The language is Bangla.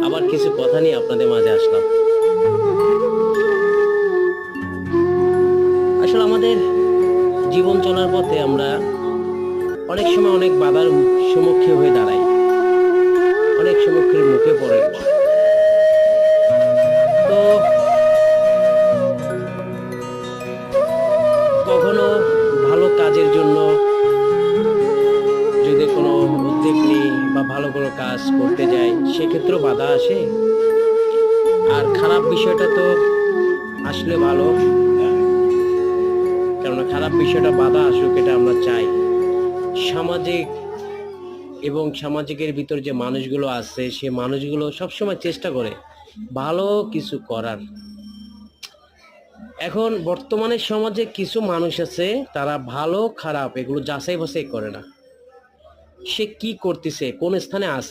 আবার কিছু কথা নিয়ে আপনাদের মাঝে আসলাম। আসলে আমাদের জীবন চলার পথে আমরা অনেক সময় অনেক বাধার সম্মুখীন হয়ে দাঁড়াই, অনেক সম্মুখীনের মুখে পড়ে। তো কখনো ভালো কাজের জন্য যদি কোনো উদ্যোগ নিই বা ভালো কোনো কাজ করতে যাই, সেক্ষেত্রেও বাধা আসে। আর খারাপ বিষয়টা তো আসলে ভালো, কেননা খারাপ বিষয়টা বাধা আসুক এটা আমরা চাই। সামাজিক এবং সামাজিকের ভিতর যে মানুষগুলো আছে, সে মানুষগুলো সবসময় চেষ্টা করে ভালো কিছু করার। এখন বর্তমানে সমাজে কিছু মানুষ আছে, তারা ভালো খারাপ এগুলো যাচাই বাছাই করে না। সে কি করতেছে, কোন স্থানে আছে।